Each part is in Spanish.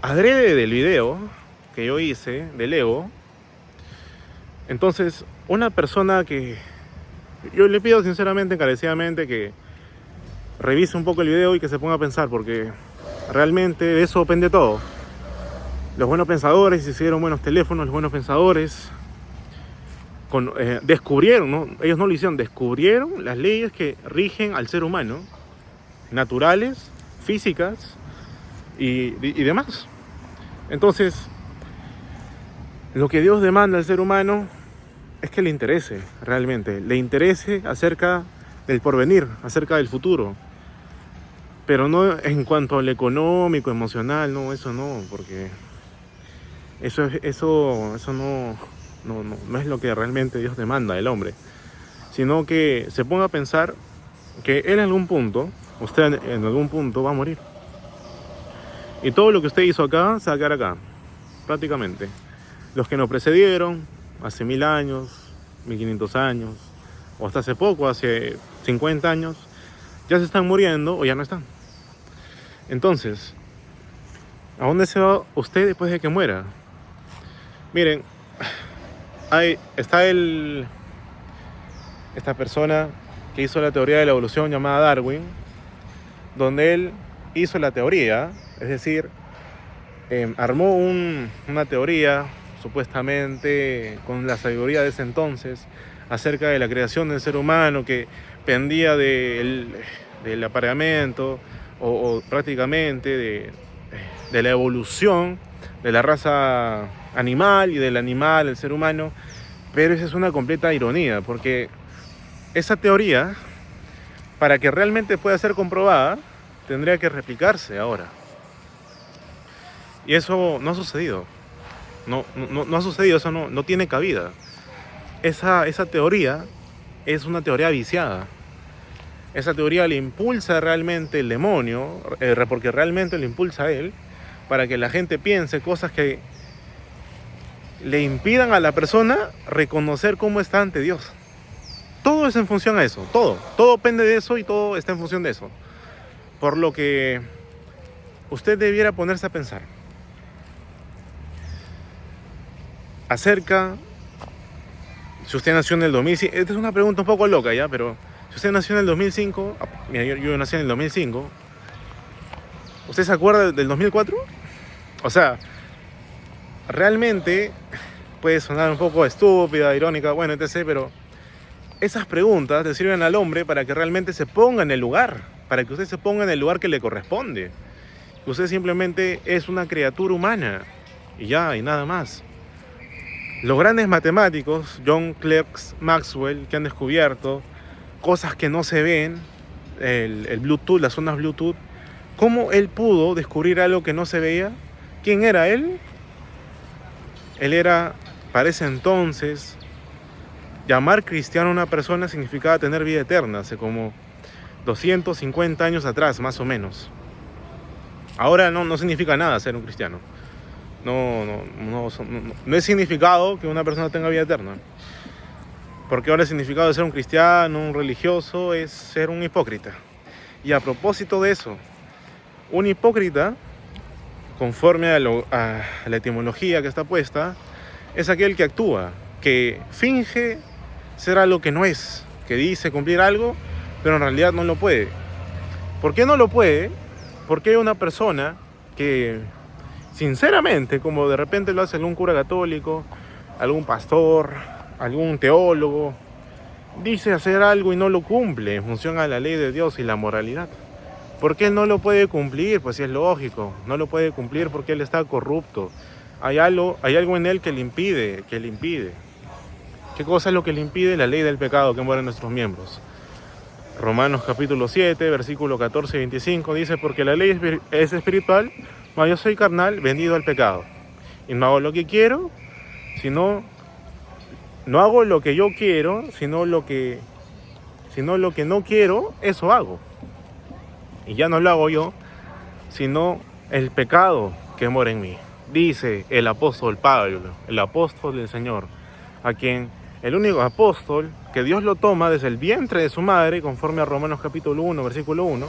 adrede del video que yo hice del ego. Entonces, una persona que yo le pido sinceramente, encarecidamente, que revise un poco el video y que se ponga a pensar, porque realmente de eso depende todo. Los buenos pensadores hicieron buenos teléfonos, los buenos pensadores descubrieron, ¿no? Ellos no lo hicieron, descubrieron las leyes que rigen al ser humano, naturales, físicas y demás. Entonces, lo que Dios demanda al ser humano es que le interese realmente, le interese acerca del porvenir, acerca del futuro. Pero no en cuanto al económico, emocional, no, eso no, porque eso no es lo que realmente Dios demanda del hombre, sino que se ponga a pensar que él en algún punto, usted en algún punto va a morir. Y todo lo que usted hizo acá se va a quedar acá, prácticamente. Los que nos precedieron, hace 1000 años, 1500 años, o hasta hace poco, hace 50 años, ya se están muriendo o ya no están. Entonces, ¿a dónde se va usted después de que muera? Miren, ahí está esta persona que hizo la teoría de la evolución llamada Darwin, donde él hizo la teoría, es decir, armó una teoría supuestamente con la sabiduría de ese entonces acerca de la creación del ser humano, que pendía del apareamiento o prácticamente de la evolución de la raza animal y del animal, el ser humano. Pero esa es una completa ironía, porque esa teoría, para que realmente pueda ser comprobada, tendría que replicarse ahora. Y eso no ha sucedido. No ha sucedido, eso no tiene cabida. Esa teoría es una teoría viciada. Esa teoría le impulsa realmente el demonio, porque realmente le impulsa a él, para que la gente piense cosas que le impidan a la persona reconocer cómo está ante Dios. Todo es en función a eso, todo depende de eso y todo está en función de eso. Por lo que usted debiera ponerse a pensar acerca, si usted nació en el 2005, esta es una pregunta un poco loca ya, pero si usted nació en el 2005, mira, yo nací en el 2005, ¿usted se acuerda del 2004? O sea, realmente puede sonar un poco estúpida, irónica, bueno, etc., pero esas preguntas le sirven al hombre para que realmente se ponga en el lugar, para que usted se ponga en el lugar que le corresponde. Que usted simplemente es una criatura humana, y ya, y nada más. Los grandes matemáticos, John Clerk Maxwell, que han descubierto cosas que no se ven, el Bluetooth, las ondas Bluetooth, ¿cómo él pudo descubrir algo que no se veía? ¿Quién era él? Él era, para ese entonces, llamar cristiano a una persona significaba tener vida eterna, hace como 250 años atrás, más o menos. Ahora no significa nada ser un cristiano. No es significado que una persona tenga vida eterna. Porque ahora el significado de ser un cristiano, un religioso, es ser un hipócrita. Y a propósito de eso, un hipócrita, conforme a la etimología que está puesta, es aquel que actúa, que finge ser algo que no es, que dice cumplir algo, pero en realidad no lo puede. ¿Por qué no lo puede? Porque hay una persona que, sinceramente, como de repente lo hace algún cura católico, algún pastor, algún teólogo, dice hacer algo y no lo cumple en función a la ley de Dios y la moralidad. ¿Por qué él no lo puede cumplir? Pues sí, es lógico, no lo puede cumplir porque él está corrupto. Hay algo en él que le impide. ¿Qué cosa es lo que le impide? La ley del pecado que muere en nuestros miembros. Romanos capítulo 7, versículo 14 y 25 dice: porque la ley es espiritual, mas yo soy carnal, vendido al pecado. Y no hago lo que quiero, sino no hago lo que yo quiero, sino lo que no quiero, eso hago. Y ya no lo hago yo, sino el pecado que mora en mí. Dice el apóstol Pablo, el apóstol del Señor, a quien el único apóstol que Dios lo toma desde el vientre de su madre, conforme a Romanos capítulo 1, versículo 1,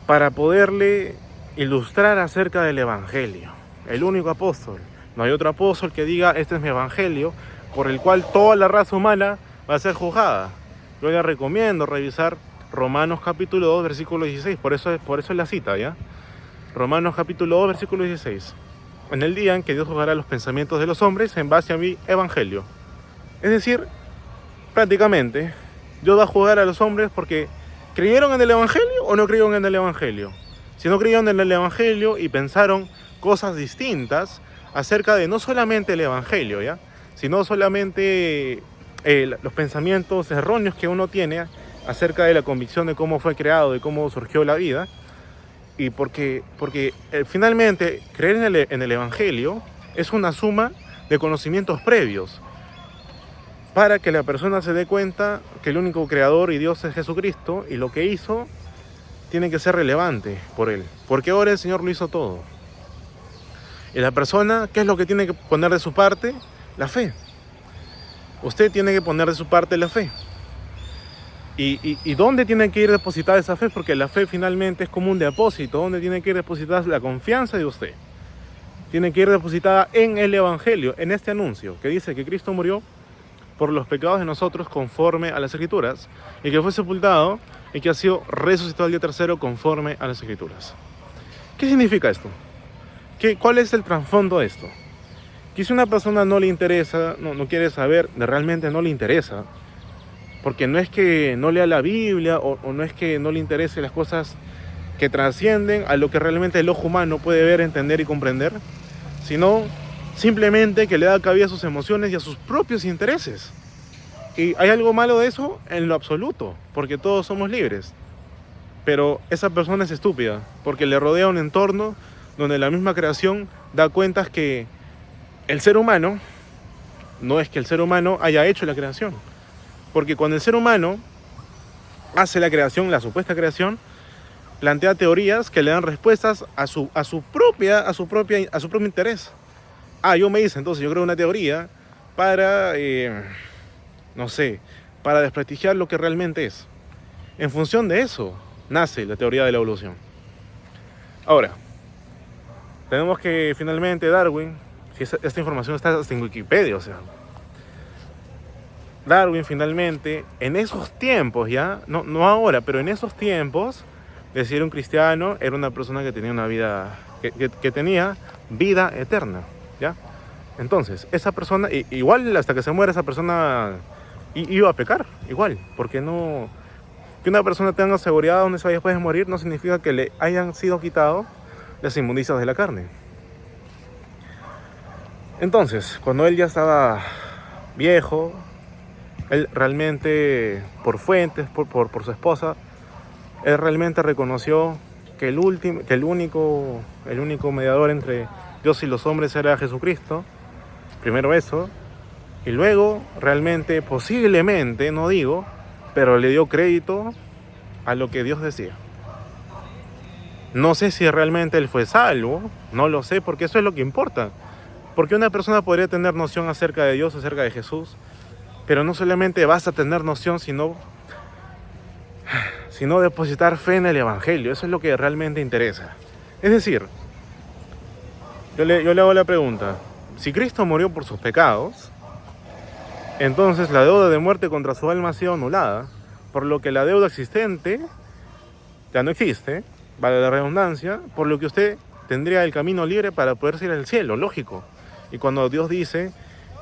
para poderle ilustrar acerca del Evangelio. El único apóstol. No hay otro apóstol que diga, este es mi Evangelio, por el cual toda la raza humana va a ser juzgada. Yo le recomiendo revisar Romanos capítulo 2, versículo 16. Por eso es la cita, ¿ya? Romanos capítulo 2, versículo 16. En el día en que Dios juzgará los pensamientos de los hombres en base a mi Evangelio. Es decir, prácticamente, Dios va a juzgar a los hombres porque ¿creyeron en el Evangelio o no creyeron en el Evangelio? Si no creyeron en el Evangelio y pensaron cosas distintas acerca de no solamente el Evangelio, ¿ya? Sino solamente los pensamientos erróneos que uno tiene acerca de la convicción de cómo fue creado, de cómo surgió la vida. Y porque finalmente creer en el Evangelio es una suma de conocimientos previos para que la persona se dé cuenta que el único creador y Dios es Jesucristo y lo que hizo tiene que ser relevante por él, porque ahora el Señor lo hizo todo. Y la persona, ¿qué es lo que tiene que poner de su parte? La fe. Usted tiene que poner de su parte la fe. ¿Y dónde tiene que ir depositada esa fe? Porque la fe finalmente es como un depósito. ¿Dónde tiene que ir depositada la confianza de usted? Tiene que ir depositada en el Evangelio, en este anuncio que dice que Cristo murió por los pecados de nosotros conforme a las Escrituras, y que fue sepultado y que ha sido resucitado al día tercero conforme a las Escrituras. ¿Qué significa esto? ¿Cuál es el trasfondo de esto? Que si una persona no le interesa, no quiere saber, realmente no le interesa, porque no es que no lea la Biblia o no es que no le interese las cosas que trascienden a lo que realmente el ojo humano puede ver, entender y comprender, sino simplemente que le da cabida a sus emociones y a sus propios intereses. ¿Y hay algo malo de eso? En lo absoluto, porque todos somos libres. Pero esa persona es estúpida, porque le rodea un entorno donde la misma creación da cuentas que el ser humano, no es que el ser humano haya hecho la creación. Porque cuando el ser humano hace la creación, la supuesta creación, plantea teorías que le dan respuestas a su propio interés. Yo me hice, entonces yo creo una teoría para, para desprestigiar lo que realmente es. En función de eso nace la teoría de la evolución. Ahora, tenemos que finalmente Darwin, si esta información está hasta en Wikipedia, o sea, Darwin finalmente, en esos tiempos ya, no ahora, pero en esos tiempos, decir un cristiano era una persona que tenía una vida, que tenía vida eterna, ¿ya? Entonces, esa persona, igual hasta que se muera esa persona iba a pecar, igual, porque no, que una persona tenga seguridad donde se vaya después de morir no significa que le hayan sido quitado las inmundicias de la carne. Entonces, cuando él ya estaba viejo, él realmente, por fuentes, por su esposa, él realmente reconoció que el único mediador entre Dios y los hombres era Jesucristo. Primero eso, y luego realmente, posiblemente, no digo, pero le dio crédito a lo que Dios decía. No sé si realmente él fue salvo, no lo sé, porque eso es lo que importa. Porque una persona podría tener noción acerca de Dios, acerca de Jesús, pero no solamente basta tener noción, sino depositar fe en el Evangelio. Eso es lo que realmente interesa. Es decir, yo le hago la pregunta, si Cristo murió por sus pecados, entonces la deuda de muerte contra su alma ha sido anulada, por lo que la deuda existente ya no existe, vale la redundancia, por lo que usted tendría el camino libre para poder ir al cielo, lógico. Y cuando Dios dice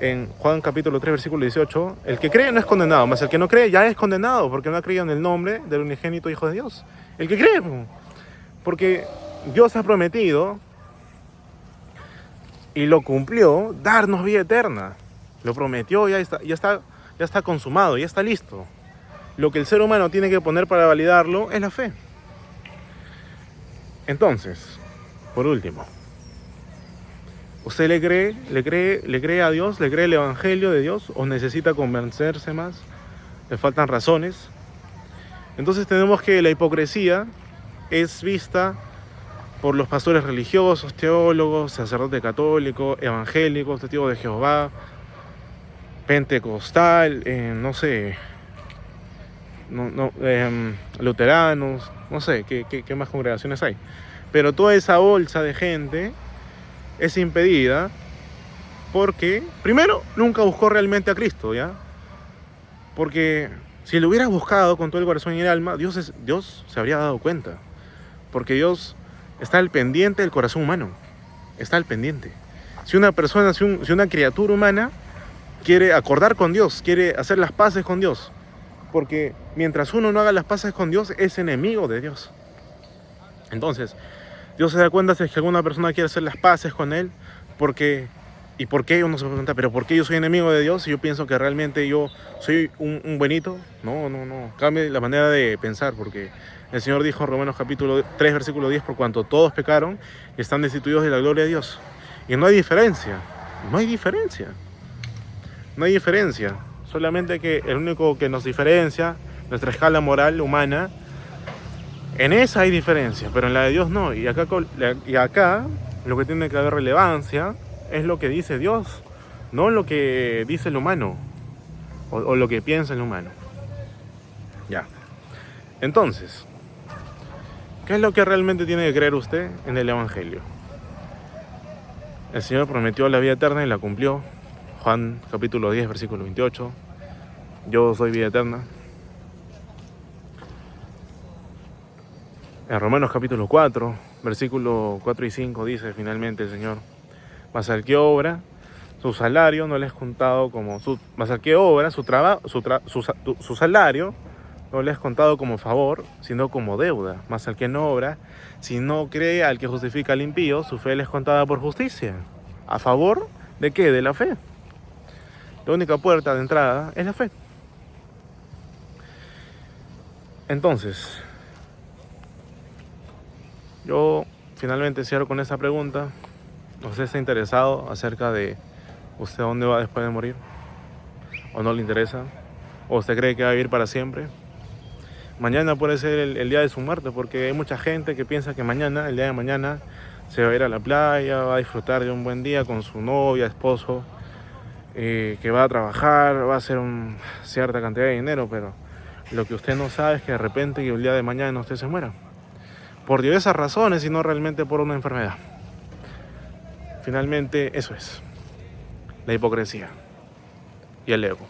en Juan capítulo 3, versículo 18, el que cree no es condenado, mas el que no cree ya es condenado, porque no ha creído en el nombre del unigénito Hijo de Dios. El que cree, porque Dios ha prometido y lo cumplió, darnos vida eterna. Lo prometió, ya está consumado, ya está listo. Lo que el ser humano tiene que poner para validarlo es la fe. Entonces, por último, ¿usted le cree a Dios? ¿Le cree el Evangelio de Dios? ¿O necesita convencerse más? ¿Le faltan razones? Entonces tenemos que la hipocresía es vista por los pastores religiosos, teólogos, sacerdotes católicos, evangélicos, testigos de Jehová, pentecostal, luteranos, no sé qué más congregaciones hay. Pero toda esa bolsa de gente es impedida porque, primero, nunca buscó realmente a Cristo, ¿ya? Porque si lo hubieras buscado con todo el corazón y el alma, Dios se habría dado cuenta. Porque Dios está al pendiente del corazón humano. Está al pendiente. Si una persona, si una criatura humana quiere acordar con Dios, quiere hacer las paces con Dios, porque mientras uno no haga las paces con Dios, es enemigo de Dios. Entonces, Dios se da cuenta si es que alguna persona quiere hacer las paces con Él, ¿y por qué? Uno se pregunta, ¿pero por qué yo soy enemigo de Dios? Si yo pienso que realmente yo soy un buenito. No. Cambie la manera de pensar, porque el Señor dijo en Romanos capítulo 3, versículo 10, por cuanto todos pecaron y están destituidos de la gloria de Dios. Y no hay diferencia. Solamente que el único que nos diferencia, nuestra escala moral humana, en esa hay diferencia, pero en la de Dios no. Y acá lo que tiene que haber relevancia es lo que dice Dios, no lo que dice el humano o lo que piensa el humano. Ya. Entonces, ¿qué es lo que realmente tiene que creer usted en el Evangelio? El Señor prometió la vida eterna y la cumplió. Juan capítulo 10, versículo 28. Yo soy vida eterna. En Romanos capítulo 4, versículo 4 y 5 dice finalmente el Señor: mas al que obra, su salario no le es contado como su salario no le es contado como favor, sino como deuda. Mas al que no obra, si no cree al que justifica al impío, su fe le es contada por justicia. ¿A favor de qué? De la fe. La única puerta de entrada es la fe. Entonces, yo finalmente cierro con esa pregunta. ¿Usted está interesado acerca de usted dónde va después de morir? ¿O no le interesa? ¿O usted cree que va a vivir para siempre? Mañana puede ser el día de su muerte, porque hay mucha gente que piensa que mañana, el día de mañana, se va a ir a la playa, va a disfrutar de un buen día con su novia, esposo, que va a trabajar, va a hacer cierta cantidad de dinero, pero lo que usted no sabe es que de repente el día de mañana usted se muera. Por diversas razones y no realmente por una enfermedad. Finalmente, eso es la hipocresía y el ego.